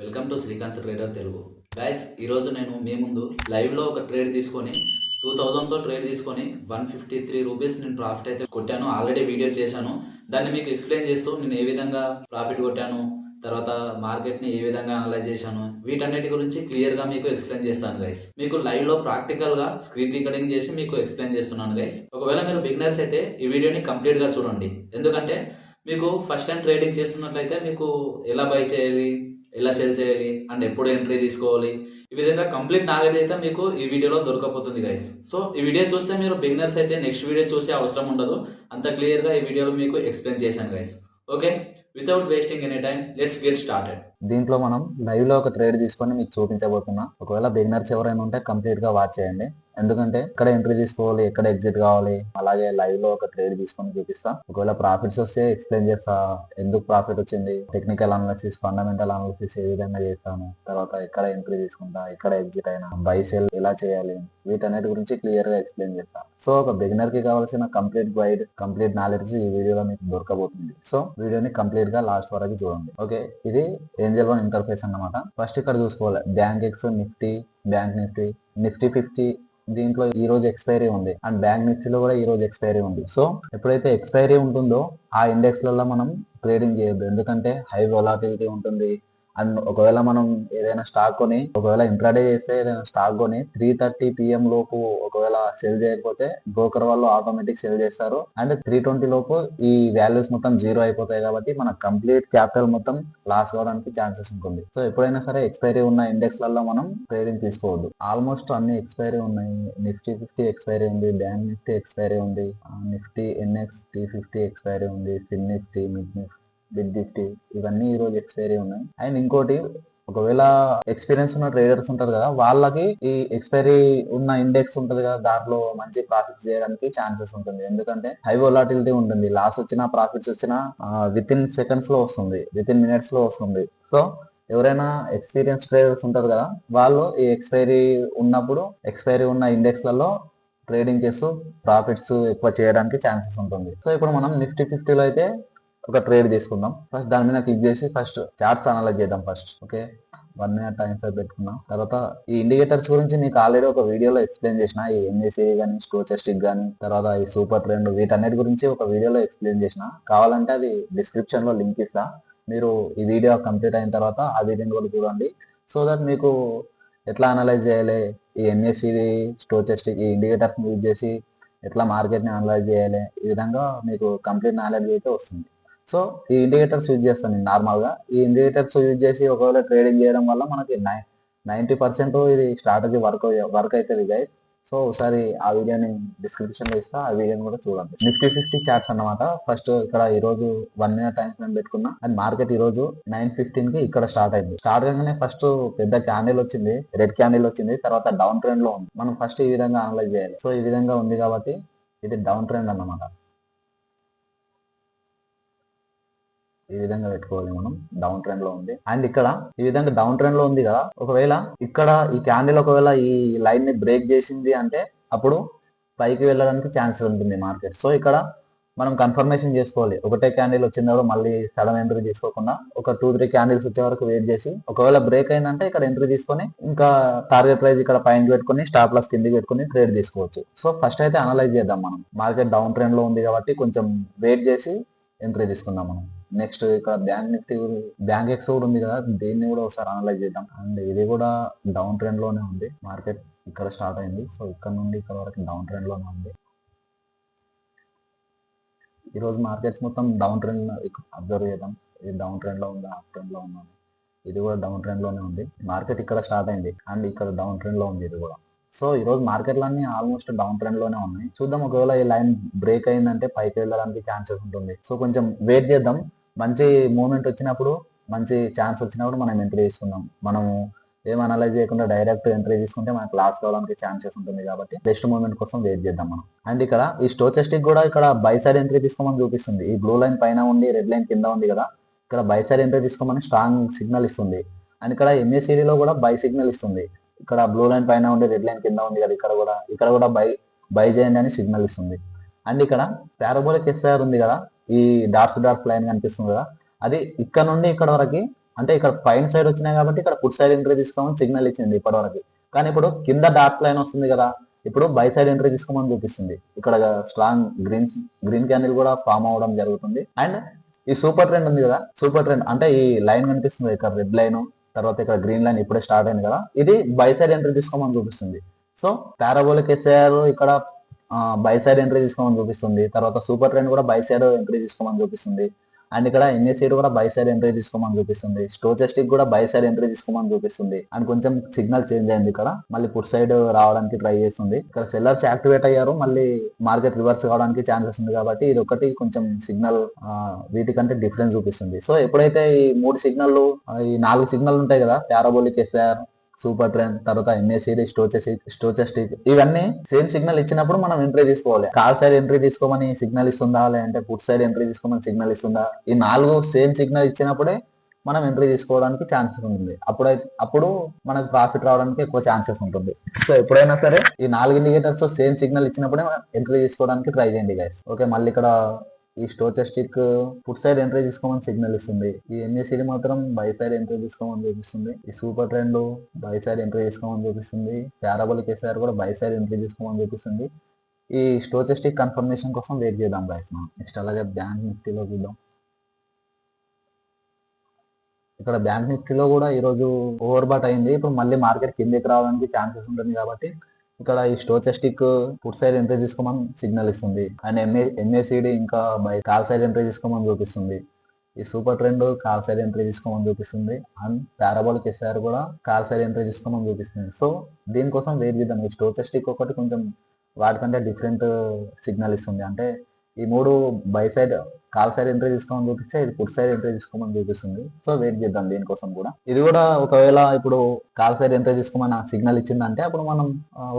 Welcome to Srikanth trader Telugu. Guys, ఈరోజు నేను మీ ముందు లైవ్లో ఒక ట్రేడ్ తీసుకొని 2000తో ట్రేడ్ తీసుకొని 153 రూపీస్ నేను ప్రాఫిట్ అయితే కొట్టాను. ఆల్రెడీ వీడియో చేశాను. దాన్ని మీకు ఎక్స్ప్లెయిన్ చేస్తూ నేను ఏ విధంగా ప్రాఫిట్ కొట్టాను, తర్వాత మార్కెట్ని ఏ విధంగా అనలైజ్ చేశాను, వీటన్నిటి గురించి క్లియర్గా మీకు ఎక్స్ప్లెయిన్ చేస్తాను గైస్. మీకు లైవ్లో ప్రాక్టికల్గా స్క్రీన్ రికార్డింగ్ చేసి మీకు ఎక్స్ప్లెయిన్ చేస్తున్నాను గైస్. ఒకవేళ మీరు బిగినర్స్ అయితే ఈ వీడియోని కంప్లీట్గా చూడండి. ఎందుకంటే మీకు ఫస్ట్ టైం ట్రేడింగ్ చేస్తున్నట్లయితే మీకు ఎలా బై చేయాలి, ఎలా సేల్ చేయాలి అండ్ ఎప్పుడు ఎంట్రీ తీసుకోవాలి, ఈ విధంగా కంప్లీట్ నాలెడ్జ్ అయితే మీకు ఈ వీడియోలో దొరకబోతుంది గైస్. సో ఈ వీడియో చూస్తే మీరు బిగినర్స్ అయితే నెక్స్ట్ వీడియో చూసే అవసరం ఉండదు. అంత క్లియర్గా ఈ వీడియోలో మీకు ఎక్స్ప్లెయిన్ చేశాను guys. Okay, without wasting any time let's get started. దీంట్లో మనం లైవ్ లో ఒక ట్రేడ్ తీసుకొని మీకు చూపించబోతున్నా. ఒకవేళ బిగినర్స్ ఎవరైనా ఉంటే కంప్లీట్ గా వాచ్ చేయండి. ఎందుకంటే ఎక్కడ ఎంట్రీ తీసుకోవాలి, ఎక్కడ ఎగ్జిట్ కావాలి, అలాగే లైవ్ లో ఒక ట్రేడ్ తీసుకొని చూపిస్తా. ఒకవేళ ప్రాఫిట్స్ వస్తే ఎక్స్ప్లెయిన్ చేస్తా, ఎందుకు ప్రాఫిట్ వచ్చింది, టెక్నికల్ అనాలిసిస్, ఫండమెంటల్ అనాలిసిస్ ఏ విధంగా చేస్తాను, తర్వాత ఎక్కడ ఎంట్రీ తీసుకుంటా, ఎక్కడ ఎగ్జిట్ అయినా, బై సెల్ ఎలా చేయాలి, వీటన్నిటి గురించి క్లియర్ గా ఎక్స్ప్లెయిన్ చేస్తా. సో ఒక బిగినర్ కి కావాల్సిన కంప్లీట్ గైడ్, కంప్లీట్ నాలెడ్జ్ ఈ వీడియోలో మీకు దొరకబోతుంది. సో వీడియోని కంప్లీట్ గా లాస్ట్ వరకు చూడండి. ఓకే, ఇది ఏంజల్ వన్ ఇంటర్ఫేస్ అన్నమాట. ఫస్ట్ ఇక్కడ చూసుకోవాలి bank X, Nifty, bank Nifty, Nifty 50 దీంట్లో ఈ రోజు ఎక్స్పైరీ ఉంది అండ్ బ్యాంక్ నిఫ్టీలో కూడా ఈ రోజు ఎక్స్పైరీ ఉంది. సో ఎప్పుడైతే ఎక్స్పైరీ ఉంటుందో ఆ ఇండెక్స్ లలో మనం ట్రేడింగ్ చేయొద్దు. ఎందుకంటే హై వొలాటిలిటీ ఉంటుంది. అండ్ ఒకవేళ మనం ఏదైనా స్టాక్ కొని, ఒకవేళ ఇంట్రాడే చేస్తే ఏదైనా స్టాక్ కొని 3:30 PM లోపు ఒకవేళ సెల్ చేయకపోతే బ్రోకర్ వాళ్ళు ఆటోమేటిక్ సెల్ చేస్తారు. అండ్ 3:20 లోపు ఈ వాల్యూస్ మొత్తం జీరో అయిపోతాయి. కాబట్టి మన కంప్లీట్ క్యాపిటల్ మొత్తం లాస్ కావడానికి ఛాన్సెస్ ఉంటుంది. సో ఎప్పుడైనా సరే ఎక్స్పైరీ ఉన్న ఇండెక్స్ లలో మనం ట్రేడింగ్ తీసుకోవద్దు. ఆల్మోస్ట్ అన్ని ఎక్స్పైరీ ఉన్నాయి. నిఫ్టీ 50 ఎక్స్పైరీ ఉంది, బ్యాంక్ నిఫ్టీ ఎక్స్పైరీ ఉంది, నిఫ్టీ ఎన్ఎక్స్ T50 ఎక్స్పైరీ ఉంది, ఫిన్ నిఫ్టీ, మిడ్ నిఫ్టీ ఇవన్నీ ఈ రోజు ఎక్స్పైరీ ఉన్నాయి. అండ్ ఇంకోటి, ఒకవేళ ఎక్స్పీరియన్స్ ఉన్న ట్రేడర్స్ ఉంటారు కదా, వాళ్ళకి ఈ ఎక్స్పైరీ ఉన్న ఇండెక్స్ ఉంటది కదా, దాంట్లో మంచి ప్రాఫిట్స్ చేయడానికి ఛాన్సెస్ ఉంటుంది. ఎందుకంటే హై వొలాటిలిటీ ఉంటుంది. లాస్ వచ్చినా ప్రాఫిట్స్ వచ్చినా విత్ ఇన్ సెకండ్స్ లో వస్తుంది, విత్ ఇన్ మినిట్స్ లో వస్తుంది. సో ఎవరైనా ఎక్స్పీరియన్స్ ట్రేడర్స్ ఉంటారు కదా, వాళ్ళు ఈ ఎక్స్పైరీ ఉన్నప్పుడు ఎక్స్పైరీ ఉన్న ఇండెక్స్ లలో ట్రేడింగ్ చేస్తూ ప్రాఫిట్స్ ఎక్కువ చేయడానికి ఛాన్సెస్ ఉంటుంది. సో ఇప్పుడు మనం నిఫ్టీ 50లో అయితే ఒక ట్రేడ్ తీసుకుందాం. ఫస్ట్ దాని మీద క్లిక్ చేసి ఫస్ట్ చార్ట్స్ అనలైజ్ చేద్దాం. First okay, 1 minute time frame పెట్టుకున్నాం. తర్వాత ఈ ఇండికేటర్స్ గురించి నీకు ఆల్రెడీ ఒక వీడియోలో ఎక్స్ప్లెయిన్ చేసిన, ఈ MACD కానీ, స్టోచస్టిక్ కానీ, తర్వాత ఈ సూపర్ ట్రెండ్, వీటన్నిటి గురించి ఒక వీడియోలో ఎక్స్ప్లెయిన్ చేసిన. కావాలంటే అది డిస్క్రిప్షన్ లో లింక్ ఇస్తా. మీరు ఈ వీడియో కంప్లీట్ అయిన తర్వాత ఆ వీడియోని కూడా చూడండి. సో దట్ మీకు ఎట్లా అనలైజ్ చేయాలి, ఈ MACD, స్టోచస్టిక్, ఈ ఇండికేటర్స్ యూజ్ చేసి ఎట్లా మార్కెట్ ని అనలైజ్ చేయాలి, ఈ విధంగా మీకు కంప్లీట్ నాలెడ్జ్ అయితే వస్తుంది. సో ఈ ఇండికేటర్స్ యూజ్ చేస్తాను నేను నార్మల్ గా. ఈ ఇండికేటర్స్ యూజ్ చేసి ఒకవేళ ట్రేడింగ్ చేయడం వల్ల మనకి 90% ఇది స్ట్రాటజీ వర్క్ అవుతుంది గైస్. సో ఒకసారి ఆ వీడియోని డిస్క్రిప్షన్ లో ఇస్తా, ఆ వీడియోని కూడా చూడండి. నిఫ్టీ 50 చార్ట్స్ అన్నమాట. ఫస్ట్ ఇక్కడ ఈ రోజు 1 minute టైం ఫ్రేమ్ పెట్టుకున్నా. అండ్ మార్కెట్ ఈ రోజు 9:15 కి ఇక్కడ స్టార్ట్ అయింది. స్టార్ట్ కాగానే ఫస్ట్ పెద్ద క్యాండిల్ వచ్చింది, రెడ్ క్యాండిల్ వచ్చింది. తర్వాత డౌన్ ట్రెండ్ లో ఉంది. మనం ఫస్ట్ ఈ విధంగా అనలైజ్ చేయాలి. సో ఈ విధంగా ఉంది కాబట్టి ఇది డౌన్ ట్రెండ్ అన్నమాట. ఈ విధంగా పెట్టుకోవాలి మనం. డౌన్ ట్రెండ్ లో ఉంది. అండ్ ఇక్కడ ఈ విధంగా డౌన్ ట్రెండ్ లో ఉంది కదా, ఒకవేళ ఇక్కడ ఈ క్యాండిల్ ఒకవేళ ఈ లైన్ ని బ్రేక్ చేసింది అంటే అప్పుడు పైకి వెళ్ళడానికి ఛాన్సెస్ ఉంటుంది మార్కెట్. సో ఇక్కడ మనం కన్ఫర్మేషన్ చేసుకోవాలి. ఒకటే క్యాండిల్ వచ్చినప్పుడు మళ్ళీ సడన్ ఎంట్రీ తీసుకోకుండా ఒక 2-3 క్యాండిల్స్ వచ్చే వరకు వెయిట్ చేసి, ఒకవేళ బ్రేక్ అయిందంటే ఇక్కడ ఎంట్రీ తీసుకొని ఇంకా టార్గెట్ ప్రైస్ ఇక్కడ పైన పెట్టుకుని స్టాప్ లాస్ కిందికి పెట్టుకుని ట్రేడ్ తీసుకోవచ్చు. సో ఫస్ట్ అయితే అనలైజ్ చేద్దాం మనం. మార్కెట్ డౌన్ ట్రెండ్ లో ఉంది కాబట్టి కొంచెం వెయిట్ చేసి ఎంట్రీ తీసుకుందాం మనం. నెక్స్ట్ ఇక్కడ బ్యాంక్ నిఫ్టీ, బ్యాంక్ ఎక్స్ కూడా ఉంది కదా, దీన్ని కూడా ఒకసారి అనలైజ్ చేద్దాం. అండ్ ఇది కూడా డౌన్ ట్రెండ్ లోనే ఉంది. మార్కెట్ ఇక్కడ స్టార్ట్ అయింది. సో ఇక్కడ నుండి ఇక్కడ వరకు డౌన్ ట్రెండ్ లోనే ఉంది. ఈ రోజు మార్కెట్స్ మొత్తం డౌన్ ట్రెండ్ అబ్జర్వ్ చేద్దాం. ఇది డౌన్ ట్రెండ్ లో ఉందా, అప్ ట్రెండ్ లో ఉందా, ఇది కూడా డౌన్ ట్రెండ్ లోనే ఉంది. మార్కెట్ ఇక్కడ స్టార్ట్ అయింది అండ్ ఇక్కడ డౌన్ ట్రెండ్ లో ఉంది ఇది కూడా. సో ఈ రోజు మార్కెట్లన్నీ ఆల్మోస్ట్ డౌన్ ట్రెండ్ లోనే ఉన్నాయి. చూద్దాం, ఒకవేళ ఈ లైన్ బ్రేక్ అయిందంటే పైకి వెళ్ళడానికి ఛాన్సెస్ ఉంటుంది. సో కొంచెం వెయిట్ చేద్దాం. మంచి మూమెంట్ వచ్చినప్పుడు, మంచి ఛాన్స్ వచ్చినప్పుడు మనం ఎంట్రీ తీసుకుందాం. మనము ఏం అనలైజ్ చేయకుండా డైరెక్ట్ ఎంట్రీ తీసుకుంటే మనకు లాస్ కావడానికి ఛాన్సెస్ ఉంటుంది. కాబట్టి బెస్ట్ మూమెంట్ కోసం వెయిట్ చేద్దాం మనం. అండ్ ఇక్కడ ఈ స్టోచస్టిక్ కూడా ఇక్కడ బై సైడ్ ఎంట్రీ తీసుకోమని చూపిస్తుంది. ఈ బ్లూ లైన్ పైన ఉండి రెడ్ లైన్ కింద ఉంది కదా, ఇక్కడ బై సైడ్ ఎంట్రీ తీసుకోమని స్ట్రాంగ్ సిగ్నల్ ఇస్తుంది. అండ్ ఇక్కడ MACD లో కూడా బై సిగ్నల్ ఇస్తుంది. ఇక్కడ బ్లూ లైన్ పైన ఉండి రెడ్ లైన్ కింద ఉంది కదా, ఇక్కడ కూడా బై చేయండి అని సిగ్నల్ ఇస్తుంది. అండ్ ఇక్కడ పారాబోలిక్ SR ఉంది కదా, ఈ డార్క్ లైన్ కనిపిస్తుంది కదా, అది ఇక్కడ నుండి ఇక్కడ వరకు అంటే ఇక్కడ పైన సైడ్ వచ్చినాయి కాబట్టి ఇక్కడ పుట్ సైడ్ ఎంట్రీ తీసుకోమని సిగ్నల్ ఇచ్చింది ఇప్పటివరకు. కానీ ఇప్పుడు కింద డార్క్ లైన్ వస్తుంది కదా, ఇప్పుడు బై సైడ్ ఎంట్రీ తీసుకోమని చూపిస్తుంది. ఇక్కడ స్ట్రాంగ్ గ్రీన్ క్యాండిల్ కూడా ఫామ్ అవడం జరుగుతుంది. అండ్ ఈ సూపర్ ట్రెండ్ ఉంది కదా, సూపర్ ట్రెండ్ అంటే ఈ లైన్ కనిపిస్తుంది ఇక్కడ రెడ్ లైన్, తర్వాత ఇక్కడ గ్రీన్ లైన్ ఇప్పుడే స్టార్ట్ అయింది కదా, ఇది బై సైడ్ ఎంట్రీ తీసుకోమని చూపిస్తుంది. సో పారాబోలిక్ ఎస్ఐఆర్ ఇక్కడ బై సైడ్ ఎంట్రీ తీసుకోమని చూపిస్తుంది. తర్వాత సూపర్ ట్రెండ్ కూడా బై సైడ్ ఎంట్రీ తీసుకోమని చూపిస్తుంది. అండ్ ఇక్కడ ఎన్ఎస్సీ కూడా బై సైడ్ ఎంట్రీ తీసుకోమని చూపిస్తుంది. స్టోచెస్టిక్ కూడా బై సైడ్ ఎంట్రీ తీసుకోమని చూపిస్తుంది. అండ్ కొంచెం సిగ్నల్ చేంజ్ అయింది ఇక్కడ, మళ్ళీ పుట్ సైడ్ రావడానికి ట్రై చేస్తుంది. ఇక్కడ సెల్లర్స్ యాక్టివేట్ అయ్యారు, మళ్ళీ మార్కెట్ రివర్స్ కావడానికి ఛాన్సెస్ ఉంది కాబట్టి ఇది ఒకటి కొంచెం సిగ్నల్ వీటికంటే డిఫరెన్స్ చూపిస్తుంది. సో ఎప్పుడైతే ఈ 3 సిగ్నల్ ఈ 4 సిగ్నల్ ఉంటాయి కదా, పారాబోలిక్ ఎస్ఐఆర్, సూపర్ ట్రెండ్, తర్వాత ఎన్ఎస్సిడి, స్టోచెస్టిక్, ఇవన్నీ సేమ్ సిగ్నల్ ఇచ్చినప్పుడు మనం ఎంట్రీ తీసుకోవాలి. కాల్ సైడ్ ఎంట్రీ తీసుకోమని సిగ్నల్ ఇస్తుందా, లేదంటే పుట్ సైడ్ ఎంట్రీ తీసుకోమని సిగ్నల్ ఇస్తుందా, ఈ 4 సేమ్ సిగ్నల్ ఇచ్చినప్పుడే మనం ఎంట్రీ తీసుకోవడానికి ఛాన్సెస్ ఉంటుంది. అప్పుడు మనకు ప్రాఫిట్ రావడానికి ఎక్కువ ఛాన్సెస్ ఉంటుంది. సో ఎప్పుడైనా సరే ఈ 4 ఇండికేటర్స్ సేమ్ సిగ్నల్ ఇచ్చినప్పుడే మనం ఎంట్రీ తీసుకోవడానికి ట్రై చేయండి గైస్. ఓకే, మళ్ళీ ఇక్కడ ఈ స్టోచెస్టిక్ పుట్ సైడ్ ఎంట్రీ తీసుకోమని సిగ్నల్ ఇస్తుంది. ఈ ఎన్ఎస్సిడి మాత్రం బై సైడ్ ఎంట్రీ తీసుకోమని చూపిస్తుంది. ఈ super trend by side entry తీసుకోమని చూపిస్తుంది. పారాబోలిక్ ఎస్ఐఆర్ కూడా బై సైడ్ ఎంట్రీ తీసుకోమని చూపిస్తుంది. ఈ స్టోచెస్టిక్ కన్ఫర్మేషన్ కోసం వెయిట్ చేద్దాం గైస్. మనం నెక్స్ట్ అలాగే బ్యాంక్ నిఫ్టీలో చూద్దాం. ఇక్కడ బ్యాంక్ నిఫ్టీలో కూడా ఈరోజు ఓవర్ బాట్ అయింది. ఇప్పుడు మళ్ళీ మార్కెట్ కిందకి రావడానికి ఛాన్సెస్ ఉంటుంది కాబట్టి ఇక్కడ ఈ స్టోచెస్టిక్ పుట్ సైడ్ ఎంట్రీ తీసుకోమని సిగ్నల్ ఇస్తుంది. అండ్ ఎంఏసిడి ఇంకా బై కాల్ సైడ్ ఎంట్రీ తీసుకోమని చూపిస్తుంది. ఈ super trend call side entry తీసుకోమని చూపిస్తుంది. అండ్ పారాబోలిక్ ఎస్ఐఆర్ కూడా కాల్ సైడ్ ఎంట్రీ తీసుకోమని చూపిస్తుంది. సో దీనికోసం వెయిట్ చేద్దాం. ఈ స్టోచెస్టిక్ ఒకటి కొంచెం వాటికంటే డిఫరెంట్ సిగ్నల్ ఇస్తుంది. అంటే ఈ 3 by side call side entry తీసుకోమని చూపిస్తే ఇది పుట్ సైడ్ ఎంట్రీ తీసుకోమని చూపిస్తుంది. సో వెయిట్ చేద్దాం దీనికోసం కూడా. ఇది కూడా ఒకవేళ ఇప్పుడు కాల్ సైడ్ ఎంట్రీ తీసుకోమని సిగ్నల్ ఇచ్చిందంటే అప్పుడు మనం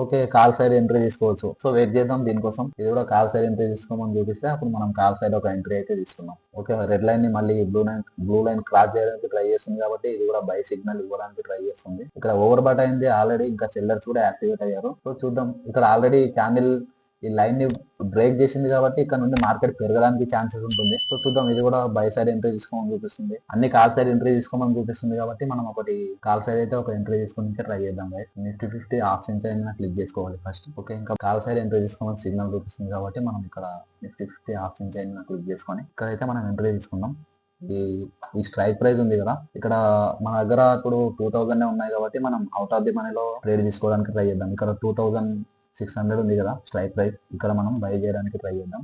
ఓకే కాల్ సైడ్ ఎంట్రీ తీసుకోవచ్చు. సో వెయిట్ చేద్దాం దీనికోసం. ఇది కూడా కాల్ సైడ్ ఎంట్రీ తీసుకోమని చూపిస్తే అప్పుడు మనం కాల్ సైడ్ ఒక ఎంట్రీ అయితే తీసుకున్నాం. ఓకే, రెడ్ లైన్ ని మళ్ళీ బ్లూ లైన్ క్రాస్ చేయడానికి ట్రై చేస్తుంది కాబట్టి ఇది కూడా బై సిగ్నల్ ఇవ్వడానికి ట్రై చేస్తుంది. ఇక్కడ ఓవర్ బాట్ అయింది ఆల్రెడీ, ఇంకా సెల్లర్స్ కూడా యాక్టివేట్ అయ్యారు. సో చూద్దాం. ఇక్కడ ఆల్రెడీ క్యాండిల్ ఈ లైన్ ని బ్రేక్ చేసింది కాబట్టి ఇక్కడ నుండి మార్కెట్ పెరగడానికి ఛాన్సెస్ ఉంటుంది. సో చూద్దాం. ఇది కూడా బై సైడ్ ఎంట్రీ తీసుకోమని చూపిస్తుంది. అన్ని కాల్ సైడ్ ఎంట్రీ తీసుకోమని చూపిస్తుంది కాబట్టి మనం ఒకటి కాల్ సైడ్ అయితే ఒక ఎంట్రీ తీసుకుని ట్రై చేద్దాం. నిఫ్టీ 50 ఆప్షన్ చైన్ క్లిక్ చేసుకోవాలి ఫస్ట్. ఓకే, ఇంకా కాల్ సైడ్ ఎంట్రీ తీసుకోమని సిగ్నల్ చూపిస్తుంది కాబట్టి మనం ఇక్కడ నిఫ్టీ 50 ఆప్షన్ చైన్ క్లిక్ చేసుకొని ఇక్కడైతే మనం ఎంట్రీ తీసుకుందాం. ఈ స్ట్రైక్ ప్రైస్ ఉంది కదా, ఇక్కడ మన దగ్గర ఇప్పుడు 2000 ఉన్నాయి కాబట్టి మనం అవుట్ ఆఫ్ ది మనీలో ట్రేడ్ తీసుకోవడానికి ట్రై చేద్దాం. ఇక్కడ 2600 ఉంది కదా స్ట్రైక్ ప్రైస్, ఇక్కడ మనం బై చేయడానికి ట్రై చేద్దాం.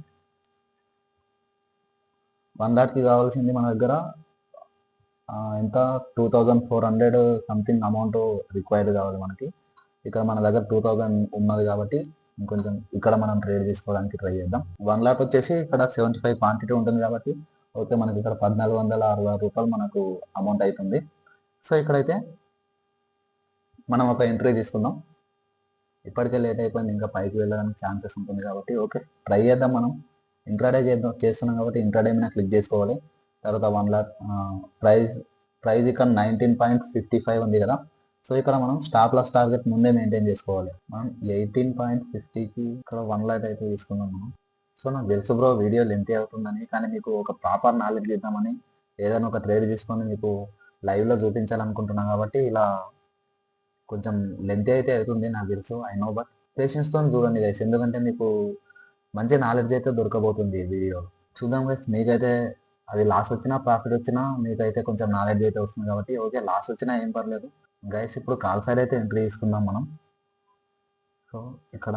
1 లాట్కి కావాల్సింది మన దగ్గర ఎంత 2400 సంథింగ్ అమౌంట్ రిక్వైర్డ్ కావాలి మనకి. ఇక్కడ మన దగ్గర 2000 ఉన్నది కాబట్టి ఇంకొంచెం ఇక్కడ మనం ట్రేడ్ తీసుకోవడానికి ట్రై చేద్దాం. 1 లాట్ వచ్చేసి ఇక్కడ 75 క్వాంటిటీ ఉంటుంది కాబట్టి ఓకే, మనకి ఇక్కడ 1466 రూపాయలు మనకు అమౌంట్ అవుతుంది. సో ఇక్కడైతే మనం ఒక ఎంట్రీ తీసుకుందాం. ఇప్పటికే లేట్ అయిపోయింది, ఇంకా పైకి వెళ్ళడానికి ఛాన్సెస్ ఉంటుంది కాబట్టి ఓకే ట్రై చేద్దాం. మనం ఇంట్రాడే చేస్తున్నాం కాబట్టి ఇంట్రాడే మీద క్లిక్ చేసుకోవాలి. తర్వాత 1 లాట్ ప్రైస్ ఇక్కడ 19.55 ఉంది కదా. సో ఇక్కడ మనం స్టాప్ లాస్ టార్గెట్ ముందే మెయింటైన్ చేసుకోవాలి. మనం 18.50కి ఇక్కడ 1 లాట్ అయితే తీసుకుందాం మనం. సో నాకు తెలుసు బ్రో వీడియో లెంతీ అవుతుందని, కానీ మీకు ఒక ప్రాపర్ నాలెడ్జ్ ఇద్దామని ఏదైనా ఒక ట్రేడ్ తీసుకొని మీకు లైవ్లో చూపించాలనుకుంటున్నాను కాబట్టి ఇలా కొంచెం లెంతీ అయితే అవుతుంది నాకు తెలుసు, ఐ నో. బట్ పేషెన్స్తో చూడండి గైస్, ఎందుకంటే మీకు మంచి నాలెడ్జ్ అయితే దొరకబోతుంది ఈ వీడియోలో. చూద్దాం గైస్, మీకైతే అది లాస్ వచ్చినా ప్రాఫిట్ వచ్చినా మీకైతే కొంచెం నాలెడ్జ్ అయితే వస్తుంది కాబట్టి ఓకే, లాస్ వచ్చినా ఏం పర్లేదు గైస్. ఇప్పుడు కాల్ సైడ్ అయితే ఎంట్రీ తీసుకుందాం మనం. సో ఇక్కడ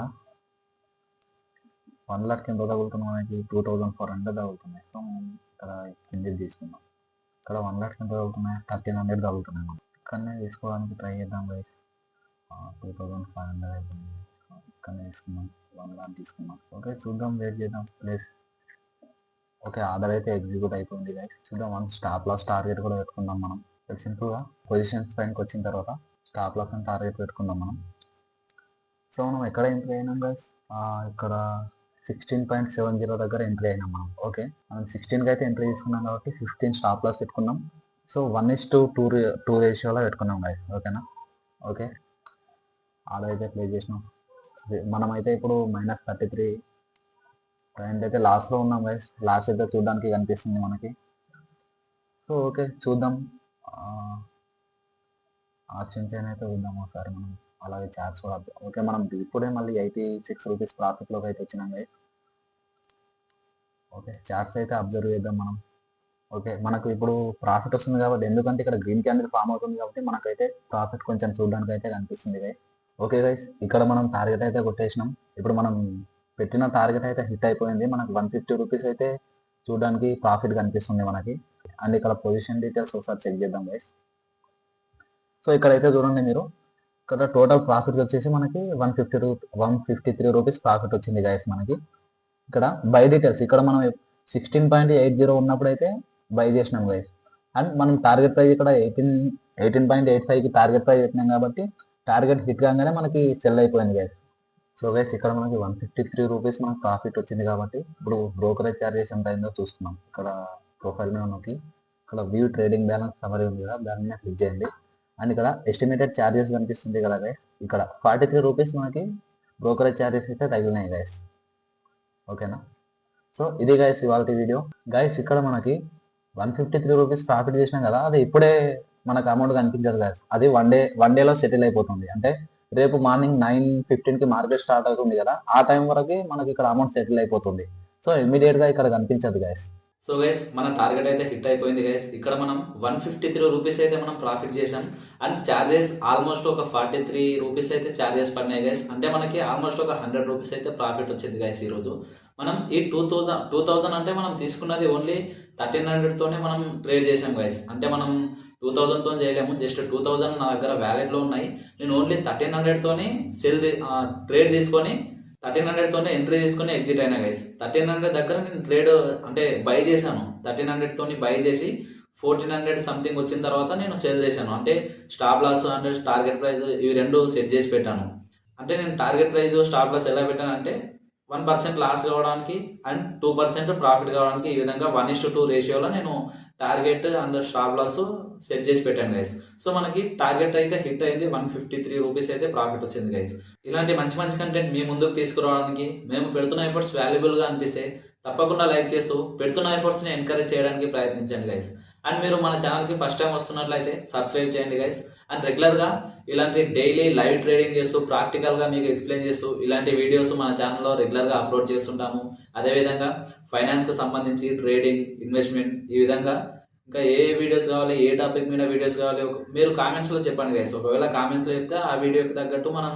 1 లాట్ కింద తగులుతున్నాం, మనకి 2400 తగులుతున్నాయి. సో మనం ఇక్కడ కిందకి తీసుకుందాం. ఇక్కడ 1 లాట్ కింద తగులుతున్నాయి, 1300 తగులుతున్నాయి. మనం ఇక్కడనే తీసుకోవడానికి ట్రై చేద్దాం గైస్. 2500 అయిపోయింది. ఇక్కడనే తీసుకున్నాం, 1 లాట్ తీసుకున్నాం. ఓకే చూద్దాం, వెయిట్ చేద్దాం ప్లీజ్. ఓకే, ఆర్డర్ అయితే ఎగ్జిక్యూట్ అయిపోయింది గైస్. చూద్దాం, మనం స్టాప్ లాస్ టార్గెట్ కూడా పెట్టుకుందాం. మనం సింపుల్గా పొజిషన్స్ పైనకి వచ్చిన తర్వాత స్టాప్ లాస్ అని టార్గెట్ పెట్టుకుందాం మనం. సో మనం ఎక్కడ ఎంట్రీ అయినాం గైస్, ఇక్కడ 16.70 దగ్గర ఎంట్రీ అయినాం మనం. ఓకే, మనం 16కి అయితే ఎంట్రీ తీసుకున్నాం కాబట్టి 15 స్టాప్ లాస్ పెట్టుకున్నాం. సో 1:2 రేషియోలో పెట్టుకున్నాం గైస్. ఓకేనా? ఓకే, ఆర్డర్ అయితే ప్లే చేసినాం. మనమైతే ఇప్పుడు -33 పాయింట్ అయితే లాస్లో ఉన్నాం గైస్. లాస్ అయితే చూడడానికి కనిపిస్తుంది మనకి. సో ఓకే చూద్దాం, ఆప్షన్ చైన్ అయితే చూద్దాం ఒకసారి మనం. అలాగే చార్ట్స్ కూడా ఓకే. మనం ఇప్పుడే మళ్ళీ 86 రూపీస్ ప్రాఫిట్లోకి అయితే వచ్చినాం గైస్. ఓకే, చార్ట్స్ అయితే అబ్జర్వ్ చేద్దాం మనం. ఓకే, మనకు ఇప్పుడు ప్రాఫిట్ వస్తుంది కాబట్టి, ఎందుకంటే ఇక్కడ గ్రీన్ క్యాండిల్ ఫామ్ అవుతుంది కాబట్టి మనకైతే ప్రాఫిట్ కొంచెం చూడడానికి అయితే కనిపిస్తుంది గైస్. ఓకే గైస్, ఇక్కడ మనం టార్గెట్ అయితే కొట్టేసినాం. ఇప్పుడు మనం పెట్టిన టార్గెట్ అయితే హిట్ అయిపోయింది. మనకు 150 రూపీస్ అయితే చూడడానికి ప్రాఫిట్ కనిపిస్తుంది మనకి. అండ్ ఇక్కడ పొజిషన్ డీటెయిల్స్ ఒకసారి చెక్ చేద్దాం గైస్. సో ఇక్కడైతే చూడండి మీరు, ఇక్కడ టోటల్ ప్రాఫిట్ వచ్చేసి మనకి 153 రూపీస్ ప్రాఫిట్ వచ్చింది గైస్ మనకి. ఇక్కడ బై డీటెయిల్స్, ఇక్కడ మనం 16.80 ఉన్నప్పుడు అయితే బై చేసినాం గైస్. అండ్ మనం టార్గెట్ ప్రైస్ ఇక్కడ 18.85కి టార్గెట్ ప్రైస్ పెట్టినాం కాబట్టి టార్గెట్ హిట్ కాగానే మనకి సెల్ అయిపోయింది గైస్. సో గైస్, ఇక్కడ మనకి 153 రూపీస్ మనకు ప్రాఫిట్ వచ్చింది కాబట్టి ఇప్పుడు బ్రోకరేజ్ ఛార్జెస్ ఎంత అయిందో చూస్తున్నాం. ఇక్కడ ప్రొఫైల్ మీద నొక్కి ఇక్కడ వ్యూ ట్రేడింగ్ బ్యాలెన్స్ సమరీ ఉంది కదా, దాని మీద క్లిక్ చేయండి. అండ్ ఇక్కడ ఎస్టిమేటెడ్ ఛార్జెస్ కనిపిస్తుంది కదా గైస్, ఇక్కడ 43 రూపీస్ మనకి బ్రోకరేజ్ ఛార్జెస్ అయితే తగిలినాయి గైస్. ఓకేనా? సో ఇది గైస్ ఇవాళ వీడియో. గైస్, ఇక్కడ మనకి 153 రూపీస్ ప్రాఫిట్ చేసినాం కదా, అది ఇప్పుడే మనకు అమౌంట్ కనిపించదు గైస్. అది వన్ డేలో సెటిల్ అయిపోతుంది. అంటే రేపు మార్నింగ్ 9:15కి మార్కెట్ స్టార్ట్ అవుతుంది కదా, ఆ టైం వరకు మనకి ఇక్కడ అమౌంట్ సెటిల్ అయిపోతుంది. సో ఇమీడియట్గా ఇక్కడ కనిపించదు గైస్. సో గైస్, మన టార్గెట్ అయితే హిట్ అయిపోయింది గైస్. ఇక్కడ మనం 153 రూపీస్ అయితే మనం ప్రాఫిట్ చేసాం. అండ్ ఛార్జెస్ ఆల్మోస్ట్ ఒక 43 రూపీస్ అయితే ఛార్జెస్ పడినాయి గైస్. అంటే మనకి ఆల్మోస్ట్ ఒక 100 రూపీస్ అయితే ప్రాఫిట్ వచ్చింది గైస్ ఈరోజు. మనం ఈ 2000 అంటే మనం తీసుకున్నది ఓన్లీ 1300తోనే మనం ట్రేడ్ చేసాం గైస్. అంటే మనం 2000తో చేయలేము, జస్ట్ 2000 నా దగ్గర వ్యాలెట్లో ఉన్నాయి. నేను ఓన్లీ 1300తోని ట్రేడ్ తీసుకొని 1300తోనే ఎంట్రీ తీసుకొని ఎగ్జిట్ అయినా గైస్. 1300 దగ్గర నేను ట్రేడ్ అంటే బై చేశాను. 1300తోని బై చేసి 1400 సంథింగ్ వచ్చిన తర్వాత నేను సేల్ చేశాను. అంటే స్టాప్ లాస్ అంటే టార్గెట్ ప్రైస్ ఇవి రెండు సెట్ చేసి పెట్టాను. అంటే నేను టార్గెట్ ప్రైస్ స్టాప్ లాస్ ఎలా పెట్టానంటే 1% లాస్ కావడానికి అండ్ 2% ప్రాఫిట్ కావడానికి ఈ విధంగా 1:2 రేషియోలో నేను target and stop loss set చేసి పెట్టాను గైస్. సో మనకి టార్గెట్ అయితే హిట్ అయింది. 153 రూపీస్ అయితే ప్రాఫిట్ వచ్చింది గైస్. ఇలాంటి మంచి మంచి కంటెంట్ మీ ముందుకు తీసుకురావడానికి మేము పెడుతున్న ఎఫర్ట్స్ వాల్యుబుల్గా అనిపిస్తే తప్పకుండా లైక్ చేస్తూ పెడుతున్న ఎఫర్ట్స్ని ఎంకరేజ్ చేయడానికి ప్రయత్నించండి గైస్. అండ్ మీరు మన ఛానల్కి ఫస్ట్ టైం వస్తున్నట్లయితే సబ్స్క్రైబ్ చేయండి గైస్. అండ్ రెగ్యులర్గా ఇలాంటి డైలీ లైవ్ ట్రేడింగ్ చేస్తూ ప్రాక్టికల్గా మీకు ఎక్స్ప్లెయిన్ చేస్తూ ఇలాంటి వీడియోస్ మన ఛానల్లో రెగ్యులర్గా అప్లోడ్ చేస్తుంటాము. అదేవిధంగా ఫైనాన్స్కు సంబంధించి ట్రేడింగ్, ఇన్వెస్ట్మెంట్ ఈ విధంగా ఇంకా ఏ వీడియోస్ కావాలి, ఏ టాపిక్ మీద వీడియోస్ కావాలి మీరు కామెంట్స్లో చెప్పండి గైస్. ఒకవేళ కామెంట్స్లో చెప్తే ఆ వీడియోకి తగ్గట్టు మనం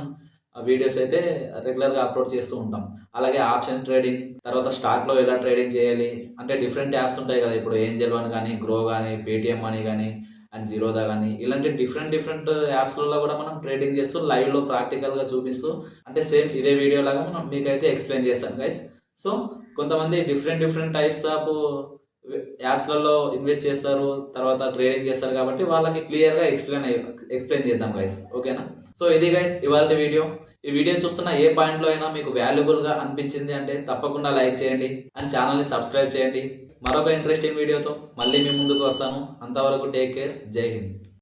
వీడియోస్ అయితే రెగ్యులర్గా అప్లోడ్ చేస్తూ ఉంటాం. అలాగే ఆప్షన్ ట్రేడింగ్, తర్వాత స్టాక్లో ఎలా ట్రేడింగ్ చేయాలి అంటే డిఫరెంట్ యాప్స్ ఉంటాయి కదా, ఇప్పుడు ఏంజెల్ వన్ కానీ, గ్రో కానీ, పేటిఎం మనీ కానీ అండ్ జీరోదా కానీ ఇలాంటి డిఫరెంట్ యాప్స్లలో కూడా మనం ట్రేడింగ్ చేస్తూ లైవ్లో ప్రాక్టికల్గా చూపిస్తూ అంటే సేమ్ ఇదే వీడియో లాగా మనం మీకైతే ఎక్స్ప్లెయిన్ చేస్తాను గైస్. సో కొంతమంది డిఫరెంట్ టైప్స్ ఆఫ్ యాప్స్లలో ఇన్వెస్ట్ చేస్తారు, తర్వాత ట్రేడింగ్ చేస్తారు కాబట్టి వాళ్ళకి క్లియర్గా ఎక్స్ప్లెయిన్ చేద్దాం గైస్. ఓకేనా? సో ఇది గైస్ ఇవాళ వీడియో. ఈ వీడియో చూస్తున్న ఏ పాయింట్లో అయినా మీకు వాల్యుబుల్గా అనిపించింది అంటే తప్పకుండా లైక్ చేయండి అండ్ ఛానల్ని సబ్స్క్రైబ్ చేయండి. మరొక ఇంట్రెస్టింగ్ వీడియోతో మళ్ళీ మీ ముందుకు వస్తాను. అంతవరకు టేక్ కేర్. జై హింద్.